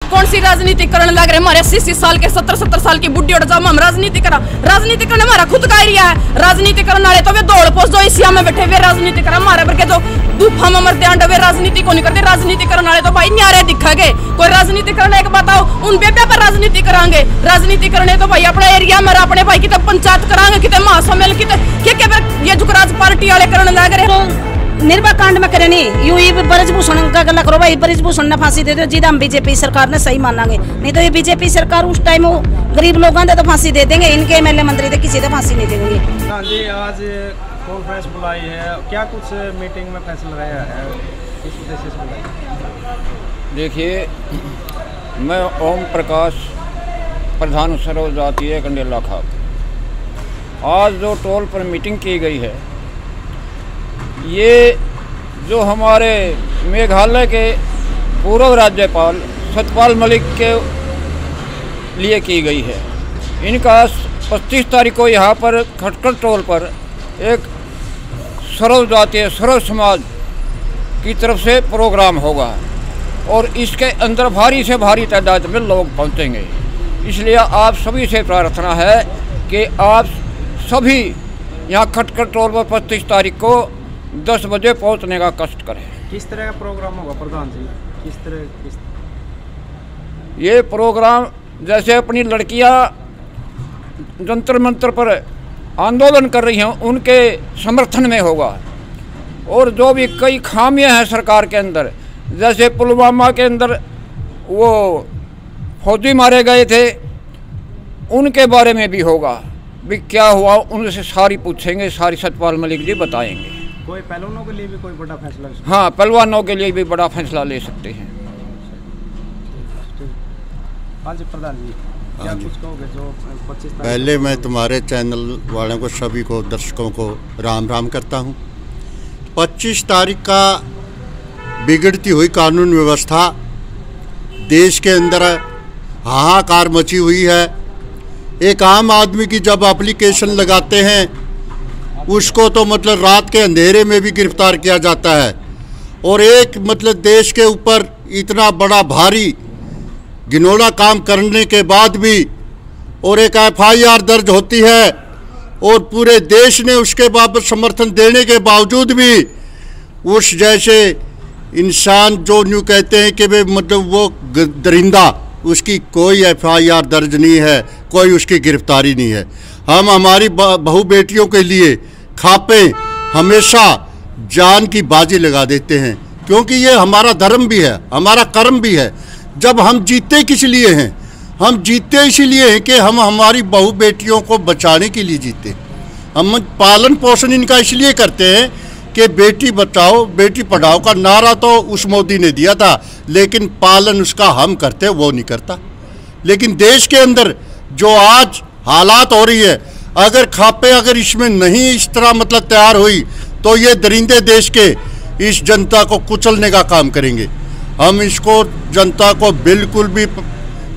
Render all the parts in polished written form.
कौन सी राजनीति करने लग रहे? हमारे 80 साल के 70 साल की बुढ़ी और जब हम राजनीति करना हमारा खुद का एरिया है। राजनीति करने वाले तो वे दौड़ पोस्ट जो एशिया में बैठे वे राजनीति करा, हमारे पर के जो धूफा में मरते हैं वे राजनीति को नहीं करते। राजनीति करने वाले तो भाई न्यारे दिखेंगे। कोई राजनीति करने के बताओ उन बेबे पर राजनीति करांगे। राजनीति करने तो भाई अपने एरिया में अपने भाई की पंचायत करांगे, कितने महासम्मेलन कितने ये जुगराज पार्टी वाले करने लग रहे। निर्भया कांड में करे नहीं यू ही ब्रजभूषण का गला करो भाई, ब्रजभूषण ने फांसी दे दो जी, हम बीजेपी सरकार ने सही मानांगे। नहीं तो ये बीजेपी सरकार उस टाइम वो गरीब लोगों ने तो फांसी दे देंगे, इनके एमएलए मंत्री तो किसी को फांसी नहीं देंगे। हाँ जी, आज कॉन्फ्रेंस बुलाई है, क्या कुछ मीटिंग में फैसला रहा है, किस उद्देश्य से बुलाई? देखिए, मैं ओम प्रकाश, प्रधान सर्व जातीय कंडेला खाप। आज जो टोल पर मीटिंग की गई है, ये जो हमारे मेघालय के पूर्व राज्यपाल सत्यपाल मलिक के लिए की गई है। इनका 25 तारीख को यहाँ पर खटकर टोल पर एक सर्व जातीय सर्व समाज की तरफ से प्रोग्राम होगा और इसके अंदर भारी से भारी तादाद में लोग पहुँचेंगे। इसलिए आप सभी से प्रार्थना है कि आप सभी यहाँ खटकर टोल पर 25 तारीख को 10 बजे पहुंचने का कष्ट करें। किस तरह का प्रोग्राम होगा प्रधान जी? किस तरह? ये प्रोग्राम जैसे अपनी लड़कियां जंतर मंतर पर आंदोलन कर रही हैं उनके समर्थन में होगा। और जो भी कई खामियां हैं सरकार के अंदर, जैसे पुलवामा के अंदर वो फौजी मारे गए थे, उनके बारे में भी होगा। भी क्या हुआ उनसे सारी पूछेंगे, सारी सत्यपाल मलिक जी बताएंगे। कोई पहलवानों के लिए भी कोई बड़ा फैसला? हाँ, पहलवानों के लिए भी बड़ा फैसला ले सकते हैं। हाँ जी प्रधान जी, क्या कुछ कहोगे जो 25 तारीख? पहले मैं तुम्हारे चैनल वालों को, सभी को, दर्शकों को राम राम करता हूँ। 25 तारीख का बिगड़ती हुई कानून व्यवस्था, देश के अंदर हाहाकार मची हुई है। एक आम आदमी की जब एप्लीकेशन लगाते हैं उसको तो मतलब रात के अंधेरे में भी गिरफ्तार किया जाता है। और एक मतलब देश के ऊपर इतना बड़ा भारी घिनौना काम करने के बाद भी और एक FIR दर्ज होती है और पूरे देश ने उसके बाबत समर्थन देने के बावजूद भी उस जैसे इंसान जो न्यू कहते हैं कि वे मतलब वो दरिंदा, उसकी कोई FIR दर्ज नहीं है, कोई उसकी गिरफ्तारी नहीं है। हम हमारी बहू बेटियों के लिए खापे हमेशा जान की बाजी लगा देते हैं, क्योंकि ये हमारा धर्म भी है, हमारा कर्म भी है। जब हम जीते किस लिए हैं? हम जीते इसलिए हैं कि हम हमारी बहू बेटियों को बचाने के लिए जीते। हम पालन पोषण इनका इसलिए करते हैं कि बेटी बचाओ बेटी पढ़ाओ का नारा तो उस मोदी ने दिया था, लेकिन पालन उसका हम करते, वो नहीं करता। लेकिन देश के अंदर जो आज हालात हो रही है, अगर खापे अगर इसमें नहीं इस तरह मतलब तैयार हुई तो ये दरिंदे देश के इस जनता को कुचलने का काम करेंगे। हम इसको जनता को बिल्कुल भी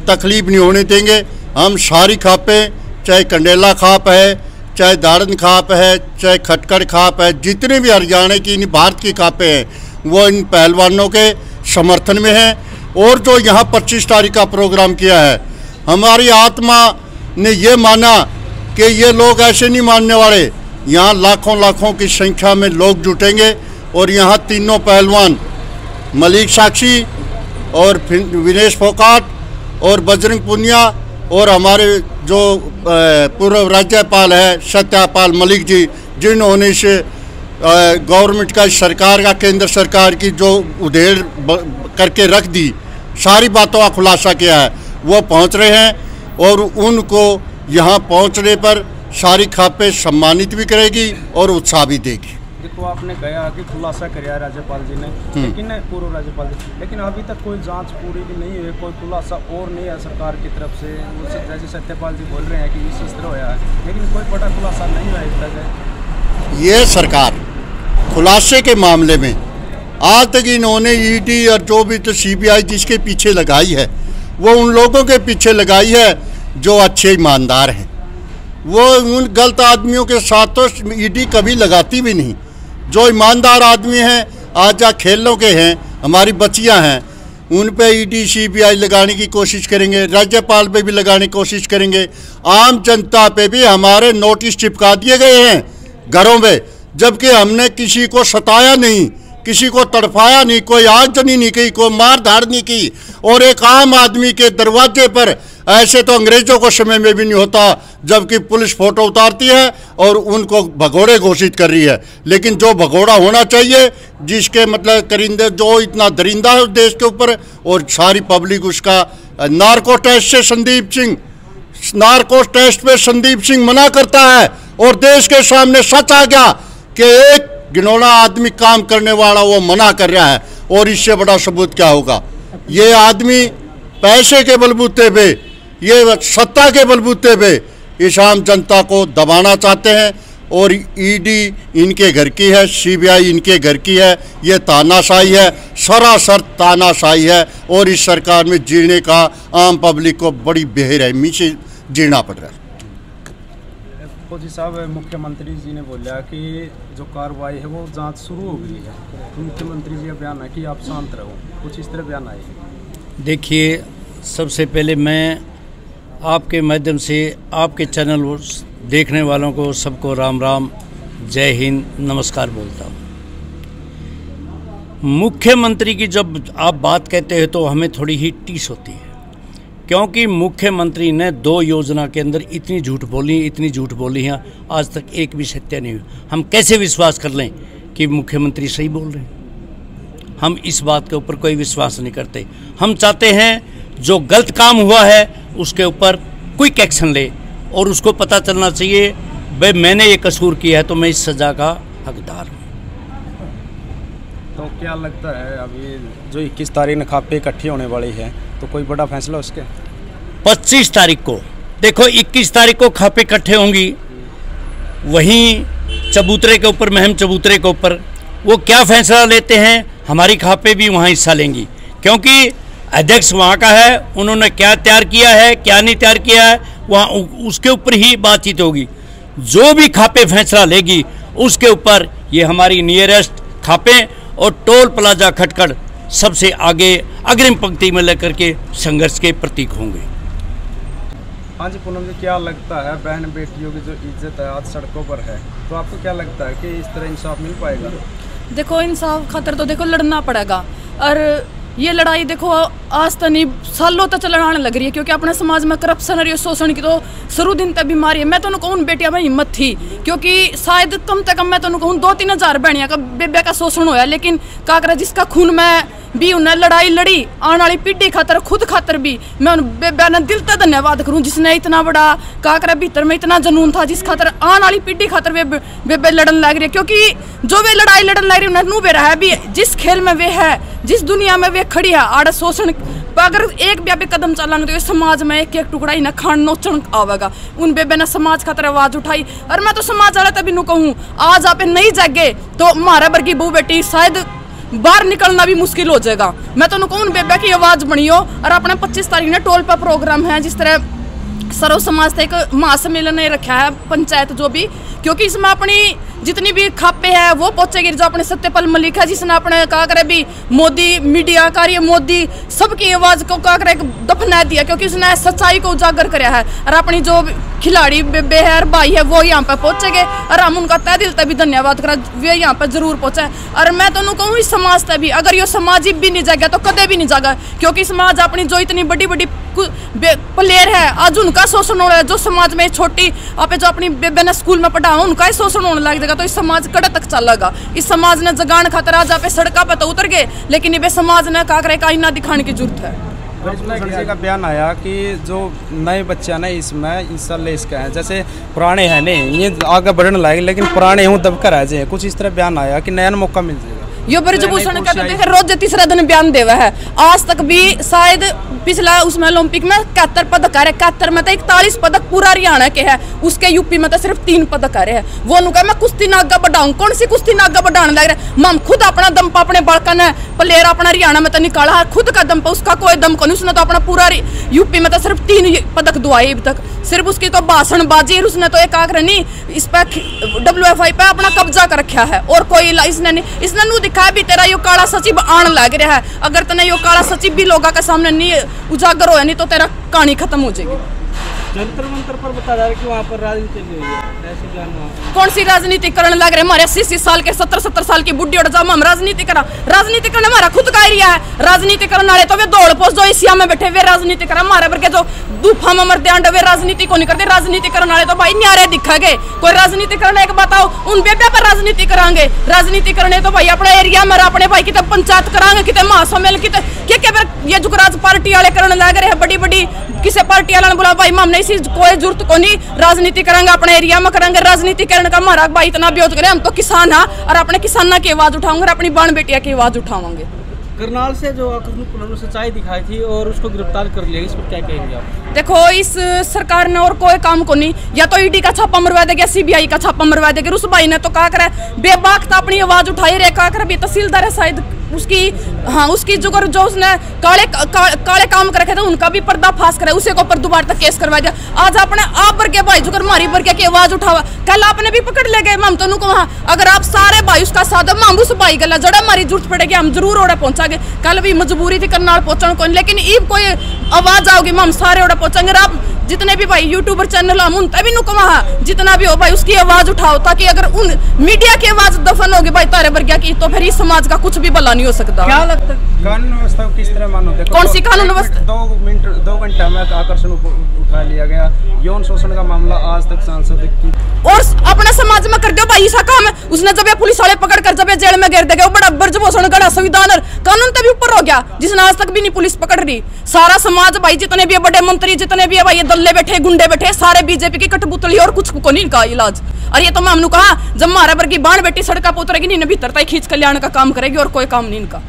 तकलीफ नहीं होने देंगे। हम सारी खापे, चाहे कंडेला खाप है, चाहे दाड़न खाप है, चाहे खटकर खाप है, जितने भी हरियाणा की इन भारत की खापें हैं, वो इन पहलवानों के समर्थन में हैं। और जो यहाँ 25 तारीख का प्रोग्राम किया है, हमारी आत्मा ने ये माना कि ये लोग ऐसे नहीं मानने वाले। यहाँ लाखों लाखों की संख्या में लोग जुटेंगे और यहाँ तीनों पहलवान मलिक साक्षी और विनेश फोकाट और बजरंग पुनिया और हमारे जो पूर्व राज्यपाल है सत्यपाल मलिक जी, जिन्होंने इस गवर्नमेंट का, सरकार का, केंद्र सरकार की जो उधेड़ करके रख दी, सारी बातों का खुलासा किया है, वो पहुंच रहे हैं। और उनको यहाँ पहुंचने पर सारी खापें सम्मानित भी करेगी और उत्साह भी देगी। देखो, आपने कहा कि खुलासा किया राज्यपाल जी ने, लेकिन पूर्व राज्यपाल जी, लेकिन अभी तक कोई जांच पूरी भी नहीं हुई, कोई खुलासा और नहीं है सरकार की तरफ से। जैसे सत्यपाल जी बोल रहे हैं कि इस तरह होया है, लेकिन कोई बड़ा खुलासा नहीं हुआ अभी तक। ये सरकार खुलासे के मामले में आज तक इन्होंने ईडी और जो भी तो CBI जिसके पीछे लगाई है, वो उन लोगों के पीछे लगाई है जो अच्छे ईमानदार हैं। वो उन गलत आदमियों के साथ तो ईडी कभी लगाती भी नहीं। जो ईमानदार आदमी हैं, आज जा खेलों के हैं, हमारी बच्चियां हैं, उन पे ईडी सीबीआई लगाने की कोशिश करेंगे, राज्यपाल पे भी लगाने की कोशिश करेंगे, आम जनता पे भी हमारे नोटिस चिपका दिए गए हैं घरों में, जबकि हमने किसी को सताया नहीं, किसी को तड़फाया नहीं, कोई आगजनी नहीं की, कोई मार धाड़ नहीं की। और एक आम आदमी के दरवाजे पर, ऐसे तो अंग्रेजों को समय में भी नहीं होता, जबकि पुलिस फोटो उतारती है और उनको भगोड़े घोषित कर रही है। लेकिन जो भगोड़ा होना चाहिए, जिसके मतलब करिंदे, जो इतना दरिंदा है उस देश के ऊपर, और सारी पब्लिक उसका नार्को टेस्ट से संदीप सिंह मना करता है, और देश के सामने सच आ गया कि एक घिनौना आदमी काम करने वाला वो मना कर रहा है। और इससे बड़ा सबूत क्या होगा? ये आदमी पैसे के बलबूते पे, ये सत्ता के बलबूते पे इस आम जनता को दबाना चाहते हैं। और ईडी इनके घर की है, सीबीआई इनके घर की है। ये तानाशाही है, सरासर तानाशाही है, और इस सरकार में जीने का आम पब्लिक को बड़ी बेरहमी से जीना पड़ रहा है। फौजी साहब, मुख्यमंत्री जी ने बोला कि जो कार्रवाई है वो जांच शुरू हो गई है, तो मुख्यमंत्री जी का बयान है कि आप शांत रहो, कुछ इस तरह बयान आए। देखिए, सबसे पहले मैं आपके माध्यम से आपके चैनल देखने वालों को सबको राम राम, जय हिंद, नमस्कार बोलता हूँ। मुख्यमंत्री की जब आप बात कहते हैं तो हमें थोड़ी ही टीस होती है, क्योंकि मुख्यमंत्री ने 2 योजना के अंदर इतनी झूठ बोली है, आज तक एक भी सत्य नहीं हुआ। हम कैसे विश्वास कर लें कि मुख्यमंत्री सही बोल रहे हैं? हम इस बात के ऊपर कोई विश्वास नहीं करते। हम चाहते हैं जो गलत काम हुआ है उसके ऊपर क्विक एक्शन ले, और उसको पता चलना चाहिए भाई मैंने ये कसूर किया है तो मैं इस सज़ा का हकदार हूँ। तो क्या लगता है अभी जो 21 तारीख ने खापे इकट्ठी होने वाली है, तो कोई बड़ा फैसला उसके? 25 तारीख को देखो, 21 तारीख को खापे इकट्ठे होंगी, वहीं चबूतरे के ऊपर, महम चबूतरे के ऊपर वो क्या फैसला लेते हैं, हमारी खापे भी वहाँ हिस्सा लेंगी, क्योंकि अध्यक्ष वहाँ का है, उन्होंने क्या तैयार किया है क्या नहीं तैयार किया है वहाँ उसके ऊपर ही बातचीत होगी। जो भी खापे फैसला लेगी उसके ऊपर ये हमारी नियरेस्ट खापे और टोल प्लाजा खटखड़ सबसे आगे अग्रिम पंक्ति में लेकर के संघर्ष के प्रतीक होंगे। हाँ जी पूनम जी, क्या लगता है बहन बेटियों की जो इज्जत है आज सड़कों पर है, तो आपको क्या लगता है कि इस तरह इंसाफ मिल पाएगा? देखो, इंसाफ खातर तो देखो लड़ना पड़ेगा, और ये लड़ाई देखो आज तो नहीं सालों तक चलाने लग रही है, क्योंकि अपने समाज में करप्शन और शोषण की तो शुरू दिन तक बीमारी है। मैं तो कहूँ बेटियां में हिम्मत थी, क्योंकि शायद कम से कम मैं तो कहूँ 2-3 हज़ार बहनियां का बेबे का शोषण होया, लेकिन का करा जिसका खून में भी उन्हें लड़ाई लड़ी आने वाली पीढ़ी खातर, खुद खातर भी मैं उन बेबे ने दिल से धन्यवाद करूँ, जिसने इतना बड़ा का करा भीतर में इतना जनून था, जिस खातर आने वाली पीढ़ी खातर वे बेबे लड़न लग रही है। क्योंकि जो वे लड़ाई लड़न लग रही है उन्हें नू बेरा है भी, जिस खेल में वे है, जिस दुनिया में वे खड़ी है, आड़ शोषण अगर एक भी कदम चलाने तो समाज में एक टुकड़ा ही ना खान नोचन आवेगा। उन बेबे ने समाज खातर आवाज उठाई, और मैं तो समाज वाले तभी नू कहूँ आज आप नहीं जागे तो हमारा वर्गी बहू बेटी शायद बाहर निकलना भी मुश्किल हो जाएगा। मैं तो कहूँ बेबे की आवाज बनियो, और अपने 25 तारीख ने टोल पर प्रोग्राम है, जिस तरह सर्व समाज का एक महासम्मेलन ने रखा है पंचायत जो भी, क्योंकि इसमें अपनी जितनी भी खापे है वो पहुंचेगी। जो अपने सत्यपाल मलिक है, जिसने अपने कहा करे भी मोदी मीडिया कार्य मोदी सबकी आवाज को कहा करे दफना दिया, क्योंकि उसने सच्चाई को उजागर कराया है। और अपनी जो खिलाड़ी बेबे है और भाई है वो यहाँ पे पहुंचेंगे, और हम उनका तय दिल तक भी धन्यवाद करा, वे यहाँ पर जरूर पहुंचे। और मैं तो कहूँ इस समाज तक भी अगर ये समाज भी नहीं जाएगा तो कदे भी नहीं जाएगा, क्योंकि समाज अपनी जो इतनी बड़ी बड़ी प्लेयर है आज उनका शोषण हो रहा है। जो समाज में छोटी आप जो अपनी बेबे ने स्कूल में पढ़ा उनका ही शोषण होने लग जाएगा, तो इस समाज कड़े तक चलेगा। इस समाज ने जगान खातर आज आप सड़का पे तो उतर गए, लेकिन ये समाज ने का करे का आईना दिखाने की जरूरत है। जी का बयान आया कि जो नए बच्चे ना इसमें इंशाल्लाह इसका है, जैसे पुराने हैं नहीं ये आगे बढ़ने लायक, लेकिन पुराने हूँ दबकर आ जाए, कुछ इस तरह बयान आया कि नया मौका मिल जाएगा। यो ब्रजभूषण का तो देखे रोज 3रा दिन बयान देवा है, आज तक भी शायद पिछला उसमें ओलंपिक में 71 पदक आ रहे, 71 में तो 41 पदक पूरा हरियाणा के है, उसके यूपी में तो सिर्फ 3 पदक आ रहे हैं। वो नुका मैं कुश्ती नागा बढ़ाऊं, कौन सी कुश्ती नागा बढ़ाने लग रहा है? खुद अपना दम पर अपने बालका ने प्लेयर अपना हरियाणा में तो निकाला, खुद का दम पर उसका कोई दम को नहीं, उसने तो अपना पूरा यूपी में तो सिर्फ 3 पदक दुआए अभी तक, सिर्फ उसकी तो भाषणबाजी, उसने तो एक आकर नहीं इस पर WFI पे अपना कब्जा कर रखा है, और कोई इसने नहीं, इसने नू दिखा भी तेरा यो काला सचिव आन लग रहा है। अगर तने यो काला सचिव भी लोगों के सामने नहीं उजागर होया नहीं तो तेरा कहानी खत्म हो जाएगी। जंतर मंतर पर बता जा रहे कि वहाँ पर राजनीति चल रही है, ऐसे जानना कौन सी राजनीति करने लग रहे? हमारे 80 साल के 70 साल की बुढ़ी और जामा हम राजनीति करा। राजनीति करने हमारा खुद का एरिया है। राजनीति करने वाले तो वे दौड़ पोस्ट जो एशिया में बैठे वे राजनीति करा। हमारे पर के जो दूफा में मरते अंडे वे राजनीति को नहीं करते। राजनीति करने वाले तो भाई न्यारे दिखागे। कोई राजनीति करने के बताओ उन बेबे पर राजनीति करांगे। राजनीति करने तो भाई अपने एरिया में अपने भाई कितने पंचायत करांगे, कितने महासम्मेलन कितने ये जो राज पार्टी वाले करने लग रहे हैं। बड़ी बड़ी किसी पार्टी वाला ने बोला भाई हमने इसी कोई जरूरत को नहीं, राजनीति करेंगे अपने एरिया में करेंगे। राजनीति करने का हमारा भाई इतना विरोध करे। हम तो किसान हैं और अपने किसाना की आवाज उठाऊंगे और अपनी बाण बेटिया की आवाज उठावांगे। करनाल से जो आकस्मिक सच्चाई दिखाई थी और उसको गिरफ्तार कर लिया, इस पर क्या कहेंगे आप? देखो इस सरकार ने और कोई काम को नहीं, या तो ईडी का छापा मरवा देगा, सीबीआई का छापा मरवा देगा। उस भाई ने तो कहा करे बेबाक था अपनी आवाज उठाई रे, कहा करे तहसीलदार है शायद उसकी, हाँ उसकी जो उसने काले काम कर रखे थे उनका भी पर्दाफाश करे, उसे को ऊपर दोबारा तक केस करवा दिया। आज अपने आप वर्ग भाई जो मारी वर्ग की आवाज उठावा, कल आपने भी पकड़ ले गए। हम तो वहाँ अगर आप सारे भाई उसका साथ हम उस भाई गला जड़ा हमारी जरूरत पड़ेगी हम जरूर ओड़ा पहुंचागे। कल भी मजबूरी थी करनाल पहुंचने को, लेकिन ईब कोई आवाज आओगी हम सारे ओड़ा पहुंचाएंगे। आप जितने भी भाई यूट्यूबर चैनल हम उन तभी नुक वहाँ जितना भी हो भाई उसकी आवाज उठाओ, ताकि अगर उन मीडिया की आवाज दफन होगी भाई तारे वर्ग की तो फिर इस समाज का कुछ भी भला नहीं हो सकता। क्या लगता है कानून व्यवस्था किस तरह मानो? कौन सी कानून व्यवस्था? 2 घंटा में आकर्षण उठा लिया गया। यौन शोषण का मामला आज तक सांसद की और अपने समाज में कर दो भाई ऐसा काम है। उसने जब ये पुलिस वाले पकड़ कर जब ये जेल में गिर देगा वो बड़ा ब्रजभूषण का संविधान और कानून तभी ऊपर हो गया जिसने आज तक भी नहीं पुलिस पकड़ रही। सारा समाज भाई जितने भी बड़े मंत्री जितने भी भाई ये दल्ले बैठे गुंडे बैठे सारे बीजेपी की कठपुतली और कुछ को नहीं इनका इलाज। और ये तो मैं हमने कहा जब हमारा वर्ग की बाण बेटी सड़क पर उतरेगी नहीं भीतर तक खींच कल्याण का काम करेगी और कोई काम नहीं इनका।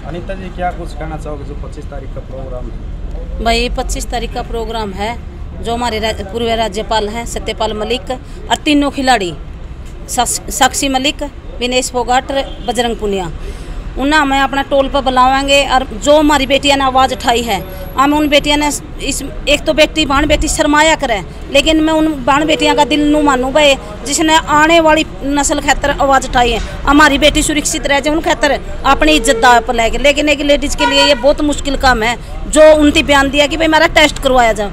अनीता जी क्या कुछ कहना चाहोगे जो 25 तारीख का प्रोग्राम है? भाई 25 तारीख का प्रोग्राम है जो हमारे पूर्व राज्यपाल हैं सत्यपाल मलिक और तीनों खिलाड़ी साक्षी मलिक, विनेश फोगाट, बजरंग पुनिया, उन्हें हमें अपना टोल पर बुलावाएंगे। और जो हमारी बेटियां ने आवाज़ उठाई है हम उन बेटियां ने इस एक तो बेटी बाण बेटी शर्माया करे, लेकिन मैं उन बाण बेटियां का दिल नू मानूँ भाई जिसने आने वाली नस्ल खातर आवाज़ उठाई है। हमारी बेटी सुरक्षित रह जाए उन खातर अपनी इज्जत दाव पर लेके। लेकिन एक लेडीज़ के लिए ये बहुत मुश्किल काम है जो उनकी बयान दिया कि भाई मेरा टेस्ट करवाया जाए।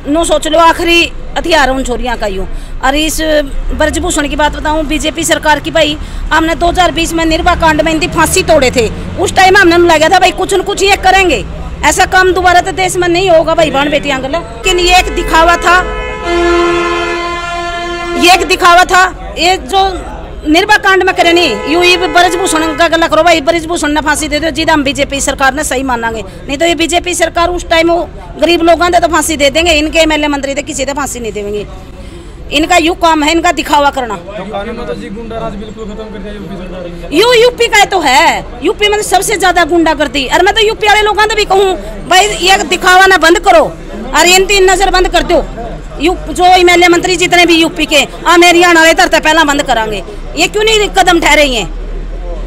नो सोच लो आखिरी हथियार उन छोरियाँ का यूँ। और इस ब्रजभूषण की बात बताऊँ बीजेपी सरकार की, भाई हमने 2020 में निर्भया कांड में इनकी फांसी तोड़े थे। उस टाइम हमने लगा था भाई कुछ न कुछ ये करेंगे, ऐसा काम दोबारा तो देश में नहीं होगा भाई बाण बेटियां गला। लेकिन ये एक दिखावा था, ये एक दिखावा था। ये जो निर्भया कांड में करे नहीं यूं ही ब्रजभूषण का गला करो भाई, ब्रजभूषण ने फांसी दे दो जिदा हम बीजेपी सरकार ने सही मानांगे। नहीं तो ये बीजेपी सरकार उस टाइम वो गरीब लोगों ने तो फांसी दे देंगे, इनके एमएलए मंत्री तो किसी ने फांसी नहीं देंगे। इनका यू काम है इनका दिखावा करना। यू यूपी का तो है, यूपी में सबसे ज्यादा गुंडागर्दी। और मैं तो यूपी वाले लोगों से भी कहूँ भाई ये दिखावा ना बंद करो और इनकी नजर बंद कर दो। जो एमएलए मंत्री जितने भी यूपी के मेरी आने वाले तरह पहला बंद करांगे, ये क्यों नहीं कदम ठहरे हैं?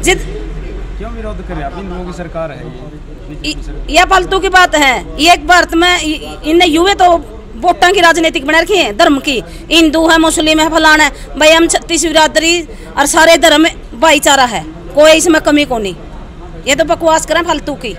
क्यों विरोध कर रहे हैं? लोगों की सरकार है यह फालतू की बात है। एक भारत में इनने युवे तो वोटां की राजनीतिक बना रखी है, धर्म की, हिंदू है मुस्लिम है फलाना है। भाई हम 36 बिरादरी और सारे धर्म भाईचारा है, कोई इसमें कमी को नहीं। ये तो बकवास करें फालतू की।